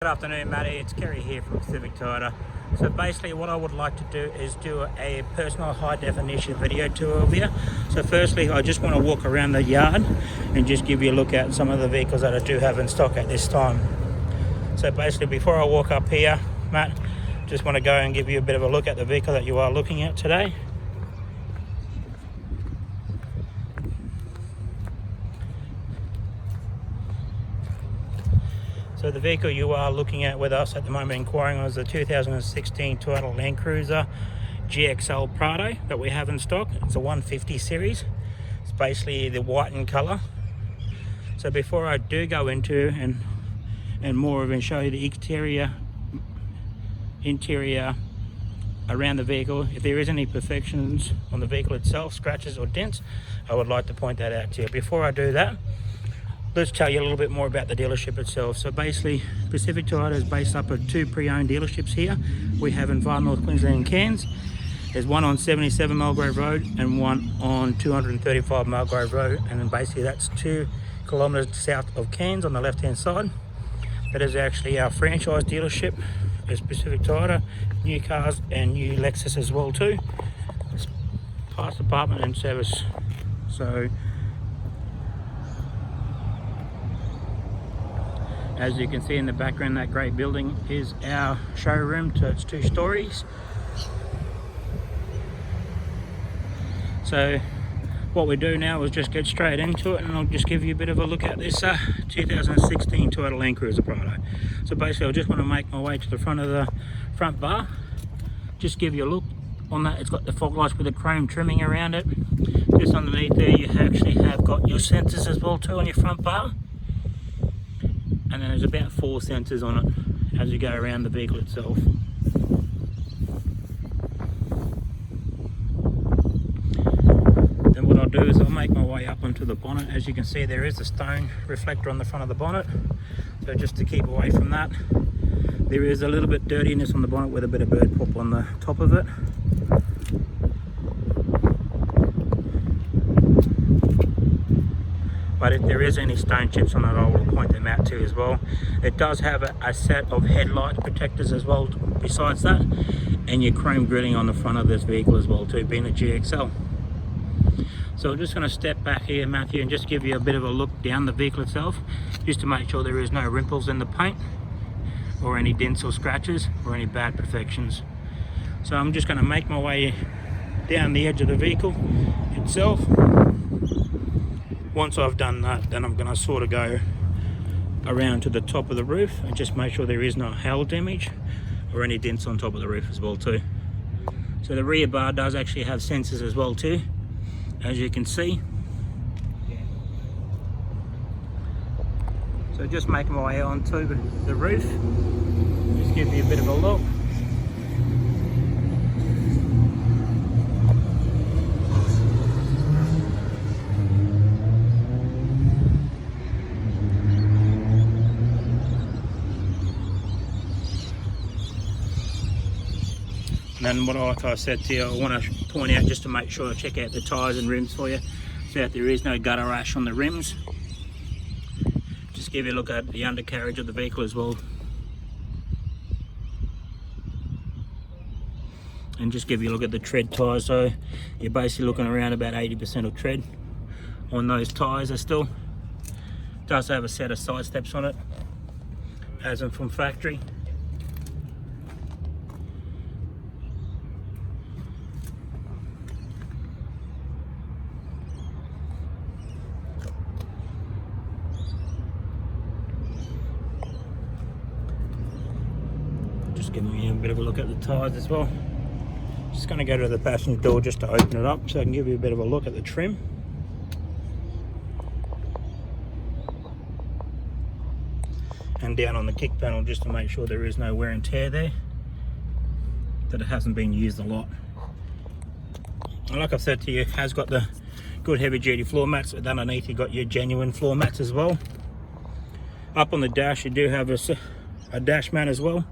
afternoon, Matty. It's Kerry here from Pacific Toyota. So basically what I would like to do is do a personal high definition video tour of you. So firstly, I just want to walk around the yard and just give you a look at some of the vehicles that I do have in stock at this time. So basically before I walk up here, Matt, just want to go and give you a bit of a look at the vehicle that you are looking at today. So the vehicle you are looking at with us at the moment inquiring was the 2016 Toyota Landcruiser GXL Prado that we have in stock. It's a 150 series. It's basically the white in colour. So before I do go into and more of and show you the interior around the vehicle, if there is any imperfections on the vehicle itself, scratches or dents, I would like to point that out to you. Before I do that, let's tell you a little bit more about the dealership itself. So basically, Pacific Toyota is based up of two pre-owned dealerships here. We have in Far North Queensland and Cairns. There's one on 77 Mulgrave Road and one on 235 Mulgrave Road. And then basically that's 2 kilometres south of Cairns on the left-hand side. That is actually our franchise dealership. There's Pacific Toyota, new cars and new Lexus as well too. It's parts department and service. So as you can see in the background, that great building is our showroom, so it's 2 stories. So what we do now is just get straight into it, and I'll just give you a bit of a look at this 2016 Toyota Landcruiser Prado. So basically I just want to make my way to the front of the front bar, just give you a look on that. It's got the fog lights with the chrome trimming around it. Just underneath there you actually have got your sensors as well too on your front bar. And then there's about 4 sensors on it as you go around the vehicle itself. Then what I'll do is I'll make my way up onto the bonnet. As you can see, there is a stone reflector on the front of the bonnet. So just to keep away from that, there is a little bit dirtiness on the bonnet with a bit of bird poop on the top of it. But if there is any stone chips on it, I will point them out to you as well. It does have a set of headlight protectors as well besides that, and your chrome grilling on the front of this vehicle as well too, being a GXL. So I'm just going to step back here, Matthew, and just give you a bit of a look down the vehicle itself, just to make sure there is no ripples in the paint or any dents or scratches or any bad perfections. So I'm just going to make my way down the edge of the vehicle itself. Once I've done that, then I'm going to sort of go around to the top of the roof and just make sure there is no hail damage or any dents on top of the roof as well too. So the rear bar does actually have sensors as well too, as you can see. So just making my way onto the roof, just give you a bit of a look. And then like I said to you, I want to point out just to make sure I check out the tyres and rims for you, so that there is no gutter rash on the rims. Just give you a look at the undercarriage of the vehicle as well. And just give you a look at the tread tyres. So you're basically looking around about 80% of tread on those tyres. It still does have a set of side steps on it, as in from factory. Just giving you a bit of a look at the tyres as well. Just going to go to the passenger door just to open it up so I can give you a bit of a look at the trim. And down on the kick panel just to make sure there is no wear and tear there, that it hasn't been used a lot. And like I've said to you, it has got the good heavy duty floor mats, but underneath you've got your genuine floor mats as well. Up on the dash you do have a dash mat as well.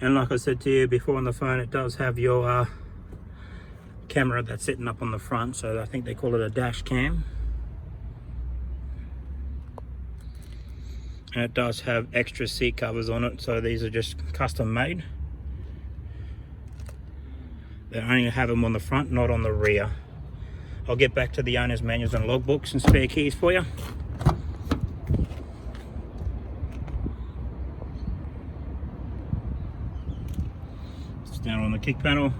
And like I said to you before on the phone, it does have your camera that's sitting up on the front, so I think they call it a dash cam. and it does have extra seat covers on it, so these are just custom made. They only have them on the front, not on the rear. I'll get back to the owner's manuals and logbooks and spare keys for you. It's down on the kick panel.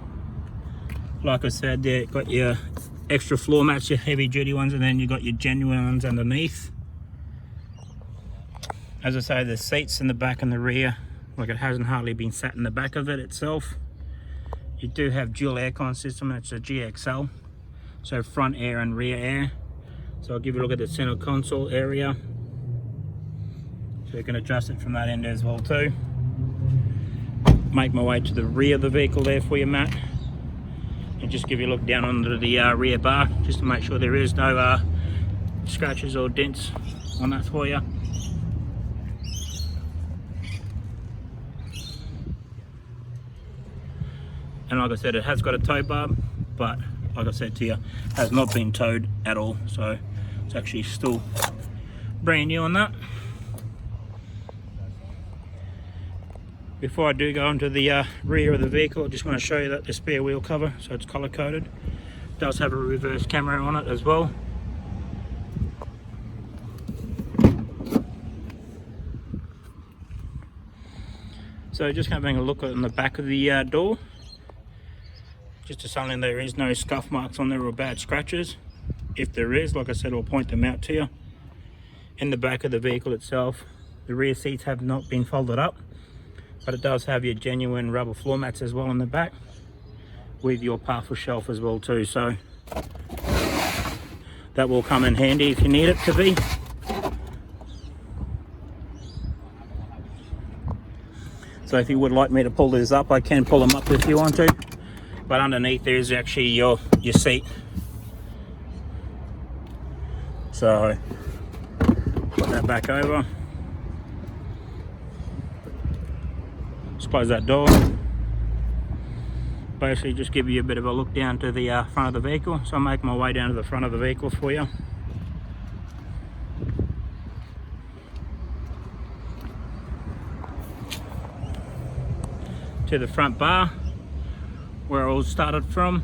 Like I said, there got your extra floor mats, your heavy duty ones, and then you got your genuine ones underneath. As I say, the seats in the back and the rear, like it hasn't hardly been sat in the back of it itself. You do have dual aircon system, and it's a GXL, so front air and rear air. So I'll give you a look at the center console area, so you can adjust it from that end as well too. Make my way to the rear of the vehicle there for you, Matt, and just give you a look down under the rear bar, just to make sure there is no scratches or dents on that for you. And like I said, it has got a tow bar, but like I said to you, has not been towed at all, so it's actually still brand new on that. Before I do go onto the rear of the vehicle, I just want to show you that the spare wheel cover, so it's color coded. It does have a reverse camera on it as well. So just having a look on the back of the door, just to something, there is no scuff marks on there or bad scratches. If there is, like I said, I'll point them out to you. In the back of the vehicle itself, the rear seats have not been folded up, but it does have your genuine rubber floor mats as well in the back, with your parcel shelf as well too, so that will come in handy if you need it to be. So if you would like me to pull these up, I can pull them up if you want to, but underneath there is actually your seat. So put that back over. Just close that door. Basically just give you a bit of a look down to the front of the vehicle. So I'll make my way down to the front of the vehicle for you. To the front bar, where I all started from,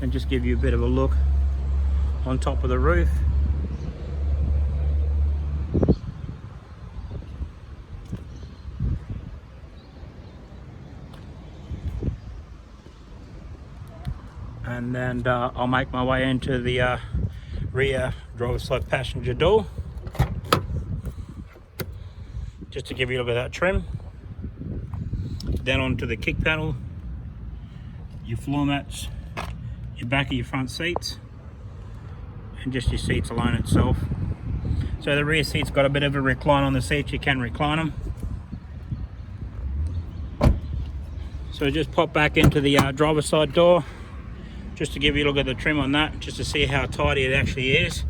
and just give you a bit of a look on top of the roof. And then I'll make my way into the rear driver's side passenger door, just to give you a look at that trim. Then onto the kick panel, your floor mats, your back of your front seats, and just your seats alone itself. So the rear seat's got a bit of a recline on the seats, you can recline them. So just pop back into the driver's side door, just to give you a look at the trim on that, just to see how tidy it actually is.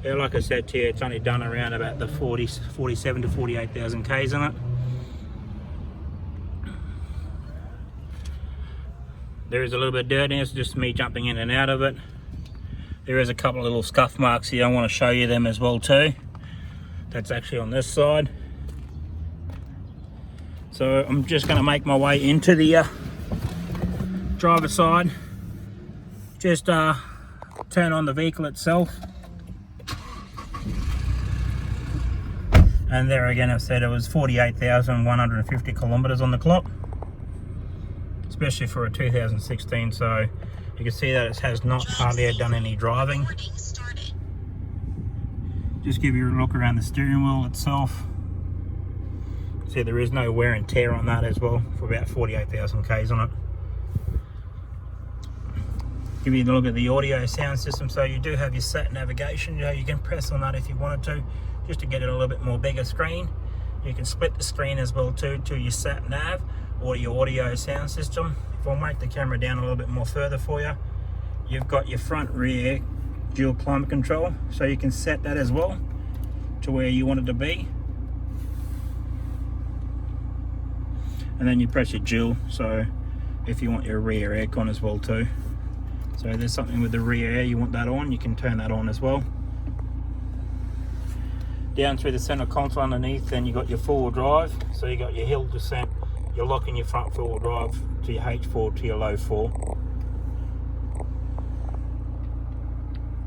Like I said to you, it's only done around about the 47 to 48,000 Ks on it. There is a little bit of dirtiness, just me jumping in and out of it. There is a couple of little scuff marks here, I want to show you them as well too. That's actually on this side. So I'm just going to make my way into the driver's side. Just turn on the vehicle itself. And there again, I've said it was 48,150 kilometers on the clock, especially for a 2016, so you can see that it has not hardly done any driving. Just give you a look around the steering wheel itself. See, there is no wear and tear on that as well, for about 48,000 Ks on it. Give you a look at the audio sound system. So you do have your sat navigation, you can press on that if you wanted to, just to get it a little bit more bigger screen. You can split the screen as well too, to your sat nav or your audio sound system. If I'll make the camera down a little bit more further for you, you've got your front rear dual climate control, so you can set that as well to where you want it to be. And then you press your dual, so if you want your rear aircon as well too. So there's something with the rear air, you want that on, you can turn that on as well. down through the center console underneath, then you got your four-wheel drive. So you got your hill descent, you're locking your front four-wheel drive to your H4 to your low 4.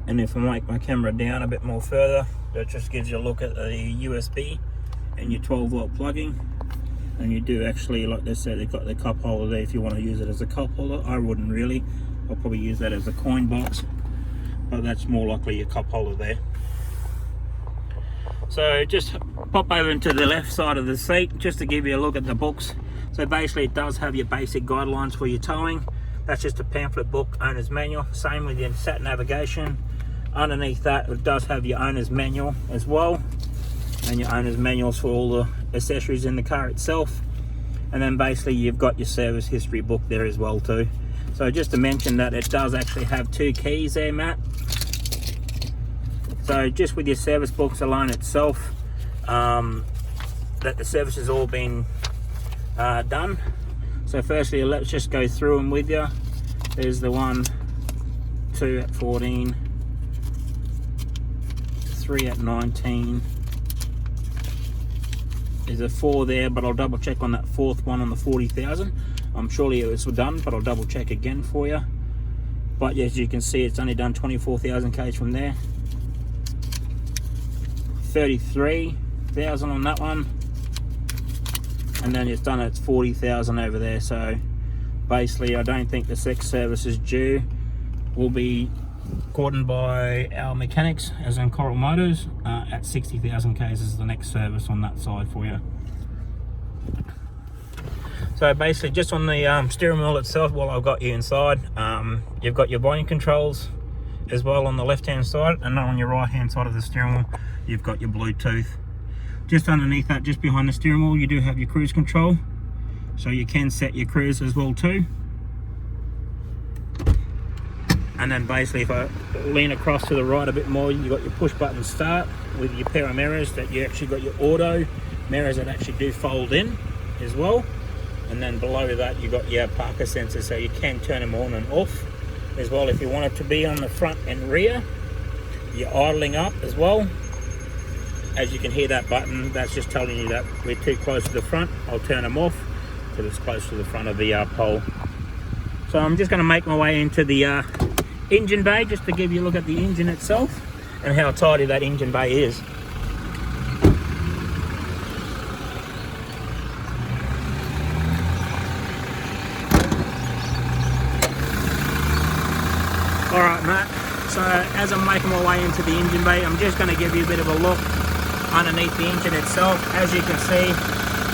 And if I make my camera down a bit more further, that just gives you a look at the USB and your 12-volt plugging. And you do actually, like they said, they've got the cup holder there if you want to use it as a cup holder. I wouldn't really. I'll probably use that as a coin box, but that's more likely your cup holder there. So just pop over into the left side of the seat just to give you a look at the books. So basically it does have your basic guidelines for your towing. That's just a pamphlet book, owner's manual. Same with your sat navigation. Underneath that it does have your owner's manual as well, and your owner's manuals for all the accessories in the car itself. And then basically you've got your service history book there as well too. So just to mention that it does actually have 2 keys there, Matt. So just with your service books alone itself, that the service has all been done. So firstly, let's just go through them with you. There's the 1, 2 at 14, 3 at 19. There's a 4 there, but I'll double check on that 4th one on the 40,000. I'm surely it was done, but I'll double check again for you. But as you can see, it's only done 24,000 k's from there. 33,000 on that one, and then it's done its 40,000 over there. So basically I don't think the next service is due. Will be cordoned by our mechanics, as in Coral Motors, at 60,000 k's is the next service on that side for you. So basically just on the steering wheel itself, while I've got you inside, you've got your volume controls as well on the left hand side, and on your right hand side of the steering wheel you've got your Bluetooth. Just underneath that, just behind the steering wheel, you do have your cruise control, so you can set your cruise as well too. And then basically if I lean across to the right a bit more, you've got your push button start with your pair of mirrors that you actually got your auto mirrors that actually do fold in as well. And then below that you've got your parker sensor, so you can turn them on and off as well if you want it to be on the front and rear. You're idling up as well. As you can hear that button, that's just telling you that we're too close to the front. I'll turn them off because it's close to the front of the pole. So I'm just going to make my way into the engine bay just to give you a look at the engine itself and how tidy that engine bay is. Alright Matt, so as I'm making my way into the engine bay, I'm just going to give you a bit of a look underneath the engine itself. As you can see,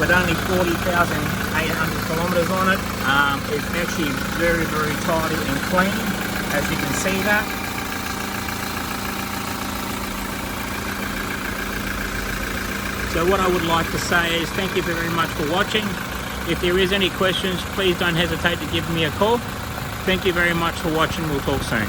with only 40,800 kilometers on it, it's actually very, very tidy and clean, as you can see that. So what I would like to say is thank you very much for watching. If there is any questions, please don't hesitate to give me a call. Thank you very much for watching. We'll talk soon.